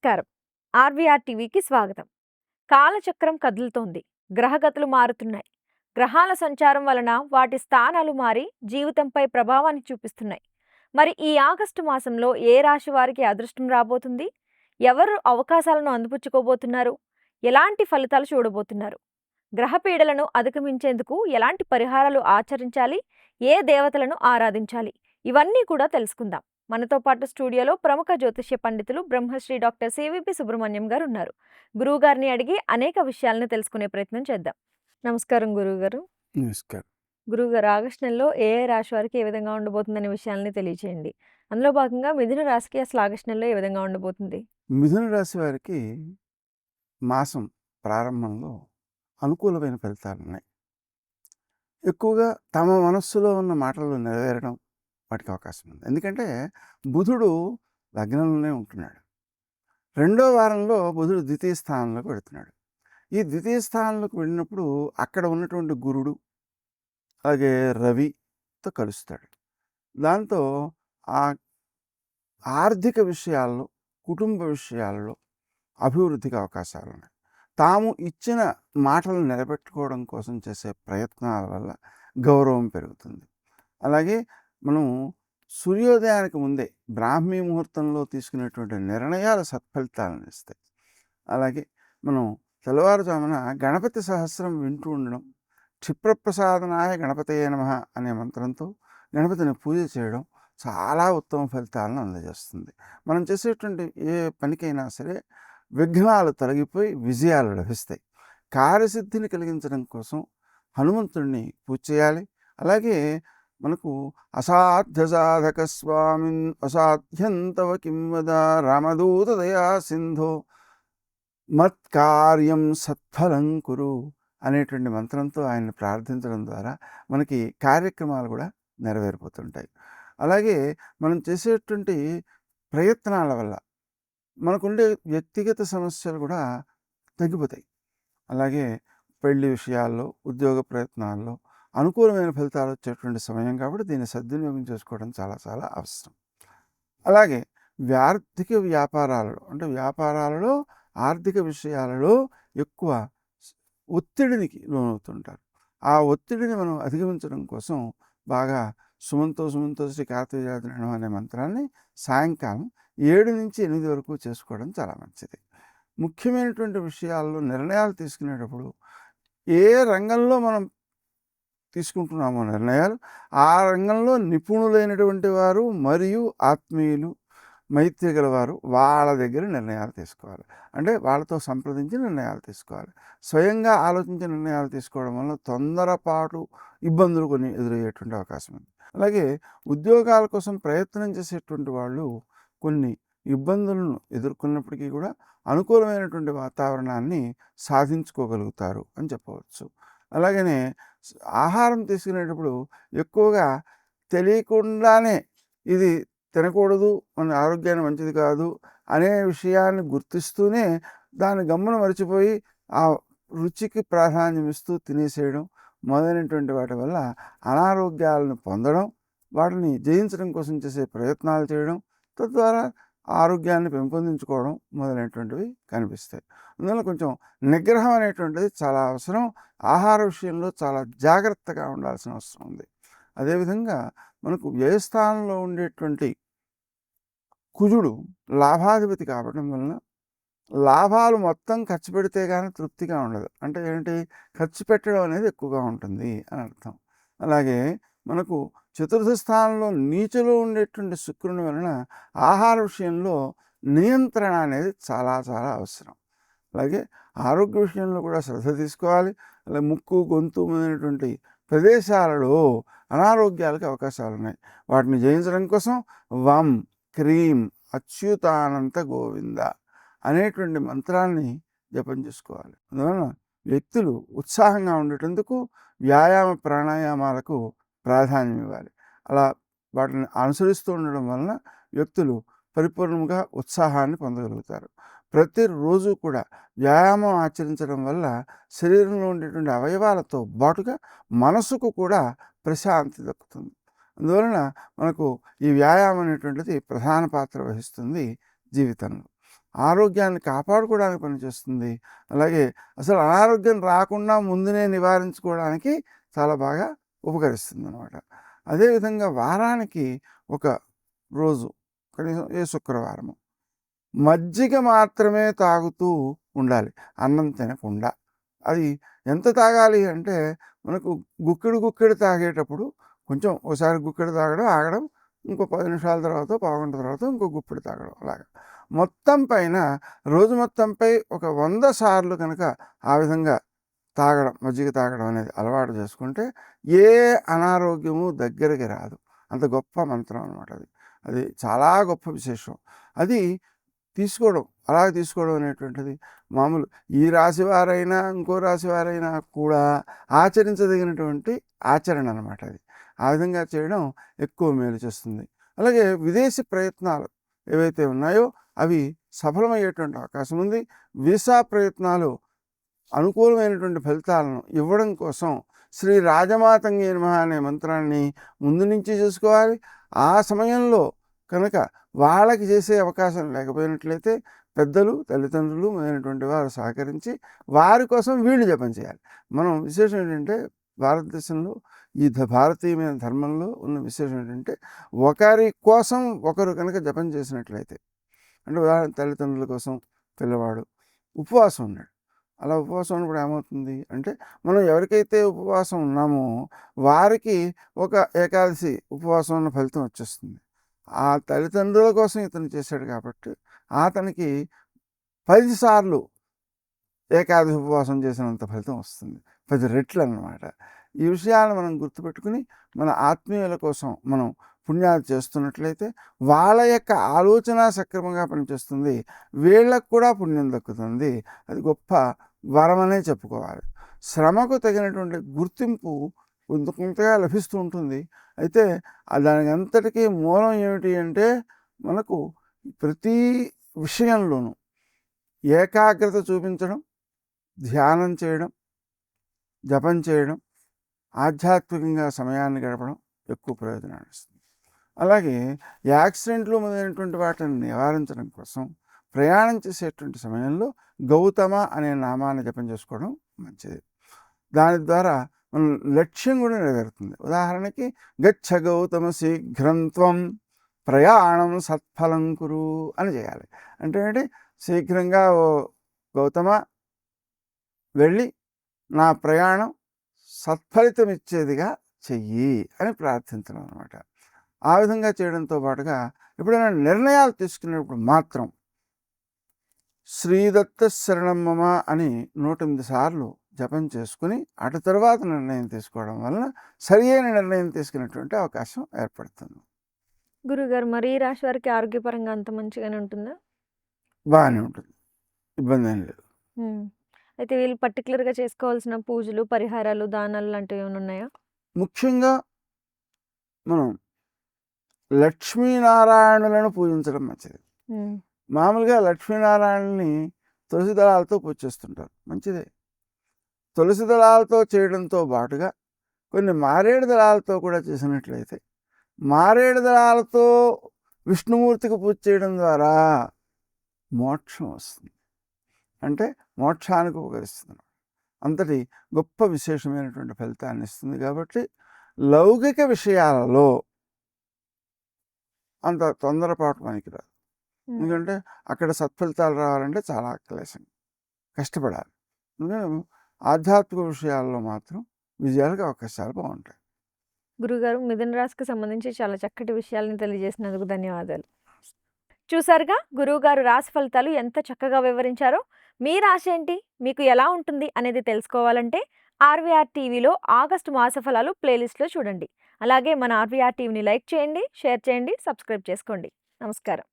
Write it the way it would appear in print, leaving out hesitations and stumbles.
నమస్కారం. ఆర్‌వీఆర్ టీవీకి స్వాగతం. కాలచక్రం కదులుతోంది. గ్రహగతులు మారుతున్నాయి. గ్రహాల సంచారం వలన వాటి స్థానాలు మారి జీవితంపై ప్రభావాన్ని చూపిస్తున్నాయి. మరి ఈ ఆగస్టు మాసంలో ఏ రాశి వారికి అదృష్టం రాబోతుంది? ఎవరు అవకాశాలను అందిపుచ్చుకోబోతున్నారు? ఎలాంటి ఫలితాలు చూడబోతున్నారు? గ్రహ పీడలను అధిగమించేందుకు ఎలాంటి పరిహారాలు ఆచరించాలి? ఏ దేవతలను ఆరాధించాలి? ఇవన్నీ కూడా తెలుసుకుందాం. మనతో పాటు స్టూడియోలో ప్రముఖ జ్యోతిష్య పండితులు బ్రహ్మశ్రీ డాక్టర్ సివిపి సుబ్రహ్మణ్యం గారు ఉన్నారు. గురువు గారిని అడిగి అనేక విషయాలను తెలుసుకునే ప్రయత్నం చేద్దాం. నమస్కారం గురువుగారు. నమస్కారం. గురువుగారు, ఆగస్టు నెలలో ఏ రాశి వారికి ఏ విధంగా ఉండబోతుందనే విషయాలని తెలియచేయండి. అందులో భాగంగా మిథున రాశికి అసలు ఆగస్టు నెలలో ఏ విధంగా ఉండబోతుంది? మిథున రాశి వారికి మాసం ప్రారంభంలో అనుకూలమైన ఫలితాలున్నాయి. ఎక్కువగా తమ మనస్సులో ఉన్న మాటలు నెరవేరడం వాటికి అవకాశం ఉంది. ఎందుకంటే బుధుడు లగ్నంలోనే ఉంటున్నాడు. రెండో వారంలో బుధుడు ద్వితీయ స్థానంలోకి వెళుతున్నాడు. ఈ ద్వితీయ స్థానంలోకి వెళ్ళినప్పుడు అక్కడ ఉన్నటువంటి గురుడు అలాగే రవితో కలుస్తాడు. దాంతో ఆ ఆర్థిక విషయాల్లో, కుటుంబ విషయాల్లో అభివృద్ధికి అవకాశాలు ఉన్నాయి. తాము ఇచ్చిన మాటలు నిలబెట్టుకోవడం కోసం చేసే ప్రయత్నాల వల్ల గౌరవం పెరుగుతుంది. అలాగే మనం సూర్యోదయానికి ముందే బ్రాహ్మీ ముహూర్తంలో తీసుకునేటువంటి నిర్ణయాలు సత్ఫలితాలను ఇస్తాయి. అలాగే మనం తెల్లవారుజామున గణపతి సహస్రం వింటూ ఉండడం, క్షిప్రప్రసాదనాయ గణపతయే నమః అనే మంత్రంతో గణపతిని పూజ చేయడం చాలా ఉత్తమ ఫలితాలను అందజేస్తుంది. మనం చేసేటువంటి ఏ పనికైనా సరే విఘ్నాలు తొలగిపోయి విజయాలు లభిస్తాయి. కార్యసిద్ధిని కలిగించడం కోసం హనుమంతుడిని పూజ చేయాలి. అలాగే మనకు అసాధ్య సాధక స్వామిన్ అసాధ్యంతవ కిం వద రామదూత దయా సింధో మత్కార్యం సత్ఫలం కురు అనేటువంటి మంత్రంతో ఆయన్ని ప్రార్థించడం ద్వారా మనకి కార్యక్రమాలు కూడా నెరవేరిపోతుంటాయి. అలాగే మనం చేసేటువంటి ప్రయత్నాల వల్ల మనకుండే వ్యక్తిగత సమస్యలు కూడా తగ్గిపోతాయి. అలాగే పెళ్లి విషయాల్లో, ఉద్యోగ ప్రయత్నాల్లో అనుకూలమైన ఫలితాలు వచ్చేటువంటి సమయం కాబట్టి దీన్ని సద్వినియోగం చేసుకోవడం చాలా చాలా అవసరం. అలాగే ఆర్థిక వ్యాపారాలలో అంటే వ్యాపారాలలో ఆర్థిక విషయాలలో ఎక్కువ ఒత్తిడికి లోనవుతుంటారు. ఆ ఒత్తిడిని మనం అధిగమించడం కోసం బాగా సుమంతో శ్రీ కార్తవీర్యాధనం అనే మంత్రాన్ని సాయంకాలం 7 నుంచి 8 వరకు చేసుకోవడం చాలా మంచిది. ముఖ్యమైనటువంటి విషయాల్లో నిర్ణయాలు తీసుకునేటప్పుడు ఏ రంగంలో మనం తీసుకుంటున్నామో నిర్ణయాలు ఆ రంగంలో నిపుణులైనటువంటి వారు మరియు ఆత్మీయులు మైత్రి గలవారు వాళ్ళ దగ్గర నిర్ణయాలు తీసుకోవాలి. అంటే వాళ్ళతో సంప్రదించి నిర్ణయాలు తీసుకోవాలి. స్వయంగా ఆలోచించి నిర్ణయాలు తీసుకోవడం వల్ల తొందరపాటు ఇబ్బందులు కొన్ని ఎదురయ్యేటువంటి అవకాశం ఉంది. అలాగే ఉద్యోగాల కోసం ప్రయత్నం చేసేటువంటి వాళ్ళు కొన్ని ఇబ్బందులను ఎదుర్కొన్నప్పటికీ కూడా అనుకూలమైనటువంటి వాతావరణాన్ని సాధించుకోగలుగుతారు అని చెప్పవచ్చు. అలాగనే ఆహారం తీసుకునేటప్పుడు ఎక్కువగా తెలియకుండానే ఇది తినకూడదు, మన ఆరోగ్యానికి మంచిది కాదు అనే విషయాన్ని గుర్తిస్తూనే దాన్ని గమ్మున మరిచిపోయి ఆ రుచికి ప్రాధాన్యం ఇస్తూ తినేసేయడం మొదలైనటువంటి వాటి వల్ల అనారోగ్యాలను పొందడం, వాటిని జయించడం కోసం చేసే ప్రయత్నాలు చేయడం, తద్వారా ఆరోగ్యాన్ని పెంపొందించుకోవడం మొదలైనటువంటివి కనిపిస్తాయి. అందువల్ల కొంచెం నిగ్రహం అనేటువంటిది చాలా అవసరం. ఆహార విషయంలో చాలా జాగ్రత్తగా ఉండాల్సిన అవసరం ఉంది. అదేవిధంగా మనకు వ్యయస్థానంలో ఉండేటువంటి కుజుడు లాభాధిపతి కావడం వలన లాభాలు మొత్తం ఖర్చు పెడితే కానీ తృప్తిగా ఉండదు. అంటే ఏంటి, ఖర్చు పెట్టడం అనేది ఎక్కువగా ఉంటుంది అని అర్థం. అలాగే మనకు చతుర్థ స్థానంలో నీచలో ఉండేటువంటి శుక్రుని వలన ఆహార విషయంలో నియంత్రణ అనేది చాలా చాలా అవసరం. అలాగే ఆరోగ్య విషయంలో కూడా శ్రద్ధ తీసుకోవాలి. అలాగే ముక్కు, గొంతు మొదలైనటువంటి ప్రదేశాలలో అనారోగ్యాలకు అవకాశాలు ఉన్నాయి. వాటిని జయించడం కోసం వం క్రీం అచ్యుతానంత గోవింద అనేటువంటి మంత్రాన్ని జపం చేసుకోవాలి. అందువలన వ్యక్తులు ఉత్సాహంగా ఉండేటందుకు వ్యాయామ ప్రాణాయామాలకు ప్రాధాన్యం ఇవ్వాలి. అలా వాటిని అనుసరిస్తూ ఉండడం వలన వ్యక్తులు పరిపూర్ణంగా ఉత్సాహాన్ని పొందగలుగుతారు. ప్రతిరోజు కూడా వ్యాయామం ఆచరించడం వల్ల శరీరంలో ఉండేటువంటి అవయవాలతో పాటుగా మనసుకు కూడా ప్రశాంతి దక్కుతుంది. అందువలన మనకు ఈ వ్యాయామం అనేటువంటిది ప్రధాన పాత్ర వహిస్తుంది జీవితంలో. ఆరోగ్యాన్ని కాపాడుకోవడానికి పనిచేస్తుంది. అలాగే అసలు అనారోగ్యం రాకుండా ముందునే నివారించుకోవడానికి చాలా బాగా ఉపకరిస్తుందనమాట. అదేవిధంగా వారానికి ఒక రోజు, కనీసం ఏ శుక్రవారము మజ్జిగ మాత్రమే తాగుతూ ఉండాలి, అన్నం తినకుండా. అది ఎంత తాగాలి అంటే, మనకు గుక్కెడు తాగేటప్పుడు కొంచెం ఓసారి గుక్కెడు తాగడం, ఆగడం, ఇంకో 10 నిమిషాల తర్వాత, పావుగంట తర్వాత ఇంకో గుప్పెడు తాగడం అలాగా. మొత్తం పైన రోజు మొత్తంపై ఒక 100 సార్లు కనుక ఆ విధంగా తాగడం, మజ్జిగ తాగడం అనేది అలవాటు చేసుకుంటే ఏ అనారోగ్యము దగ్గరికి రాదు. అంత గొప్ప మంత్రం అనమాట అది. అది చాలా గొప్ప విశేషం. అది తీసుకోవడం అనేటువంటిది మామూలు ఈ రాశి వారైనా, ఇంకో రాశి వారైనా కూడా ఆచరించదగినటువంటి ఆచరణ అనమాట అది. ఆ విధంగా చేయడం ఎక్కువ మేలు చేస్తుంది. అలాగే విదేశీ ప్రయత్నాలు ఏవైతే ఉన్నాయో అవి సఫలమయ్యేటువంటి అవకాశం ఉంది. వీసా ప్రయత్నాలు అనుకూలమైనటువంటి ఫలితాలను ఇవ్వడం కోసం శ్రీ రాజమాతంగే నమః అనే మంత్రాన్ని ముందు నుంచి చేసుకోవాలి. ఆ సమయంలో కనుక వాళ్ళకి చేసే అవకాశం లేకపోయినట్లయితే పెద్దలు, తల్లిదండ్రులు మొదలైనటువంటి వారు సహకరించి వారి కోసం వీళ్ళు జపం చేయాలి. మనం విశేషం ఏంటంటే, భారతదేశంలో ఈ భారతీయమైన ధర్మంలో ఉన్న విశేషం ఏంటంటే, ఒకరి కోసం ఒకరు కనుక జపం చేసినట్లయితే, అంటే ఉదాహరణ తల్లిదండ్రుల కోసం పిల్లవాడు ఉపవాసం ఉన్నాడు. అలా ఉపవాసం ఉన్నప్పుడు ఏమవుతుంది అంటే, మనం ఎవరికైతే ఉపవాసం ఉన్నామో వారికి ఒక ఏకాదశి ఉపవాసం ఉన్న ఫలితం వచ్చేస్తుంది. ఆ తల్లిదండ్రుల కోసం ఇతను చేశాడు కాబట్టి అతనికి 10 సార్లు ఏకాదశి ఉపవాసం చేసినంత ఫలితం వస్తుంది. 10 రెట్లు అన్నమాట. ఈ విషయాలను మనం గుర్తుపెట్టుకుని మన ఆత్మీయుల కోసం మనం పుణ్యాలు చేస్తున్నట్లయితే వాళ్ళ యొక్క ఆలోచన సక్రమంగా పనిచేస్తుంది, వీళ్ళకు కూడా పుణ్యం దక్కుతుంది. అది గొప్ప వరమనే చెప్పుకోవాలి. శ్రమకు తగినటువంటి గుర్తింపు కొంతగా లభిస్తూ ఉంటుంది. అయితే దానికి అంతటికీ మూలం ఏమిటి అంటే, మనకు ప్రతి విషయంలోనూ ఏకాగ్రత చూపించడం, ధ్యానం చేయడం, జపం చేయడం, ఆధ్యాత్మికంగా సమయాన్ని గడపడం ఎక్కువ ప్రయోజనాన్ని ఇస్తుంది. అలాగే యాక్సిడెంట్లు మొదలైనటువంటి వాటిని నివారించడం కోసం ప్రయాణం చేసేటువంటి సమయంలో గౌతమ అనే నామాన్ని జపం చేసుకోవడం మంచిది. దాని ద్వారా మన లక్ష్యం కూడా నెరవేరుతుంది. ఉదాహరణకి గచ్చ గౌతమ శీఘ్రం త్వం ప్రయాణం సత్ఫలం కురు అని చేయాలి. అంటే ఏంటి, శీఘ్రంగా ఓ గౌతమ వెళ్ళి నా ప్రయాణం సత్ఫలితం ఇచ్చేదిగా చెయ్యి అని ప్రార్థించడం అనమాట. ఆ విధంగా చేయడంతో పాటుగా ఎప్పుడైనా నిర్ణయాలు తీసుకునేటప్పుడు మాత్రం శ్రీదత్త శరణం మమ అని 108 సార్లు జపం చేసుకుని అటు తర్వాత నిర్ణయం తీసుకోవడం వలన సరి అయిన నిర్ణయం తీసుకునేటువంటి అవకాశం ఏర్పడుతుంది. గురుగారు, మరి ఈ రాశి వారికి ఆరోగ్యపరంగా అంత మంచిగానే ఉంటుందా? బాగానే ఉంటుంది, ఇబ్బంది ఏం లేదు. అయితే వీళ్ళు పర్టికులర్గా చేసుకోవాల్సిన పూజలు, పరిహారాలు, దానాలు లాంటివి ఏమైనా ఉన్నాయా? ముఖ్యంగా మనం లక్ష్మీనారాయణులను పూజించడం మంచిది. మామూలుగా లక్ష్మీనారాయణని తులసి దళాలతో పూజ చేస్తుంటారు, మంచిదే. తులసి దళాలతో చేయడంతో పాటుగా కొన్ని మారేడు దళాలతో కూడా చేసినట్లయితే, మారేడు దళాలతో విష్ణుమూర్తికి పూజ చేయడం ద్వారా మోక్షం వస్తుంది, అంటే మోక్షానికి ఉపకరిస్తుంది. అంతటి గొప్ప విశేషమైనటువంటి ఫలితాన్ని ఇస్తుంది. కాబట్టి లౌకిక విషయాలలో అంత తొందరపాటు పనికిరాదు. ఎందుకంటే అక్కడ సత్ఫలితాలు రావాలంటే చాలా కష్టపడాలి. ఎందుకంటే ఆధ్యాత్మిక విషయాల్లో మాత్రం విజయాలకు అవకాశాలు బాగుంటాయి. గురుగారు, మిథున రాశికి సంబంధించి చాలా చక్కటి విషయాలను తెలియజేసినందుకు ధన్యవాదాలు. చూసారుగా గురువుగారు రాశి ఫలితాలు ఎంత చక్కగా వివరించారో. మీ రాశి ఏంటి, మీకు ఎలా ఉంటుంది అనేది తెలుసుకోవాలంటే ఆర్వీఆర్ టీవీలో ఆగస్టు మాస ఫలాలు ప్లేలిస్ట్లో చూడండి. అలాగే మన ఆర్వీఆర్ టీవీని లైక్ చేయండి, షేర్ చేయండి, సబ్స్క్రైబ్ చేసుకోండి. నమస్కారం.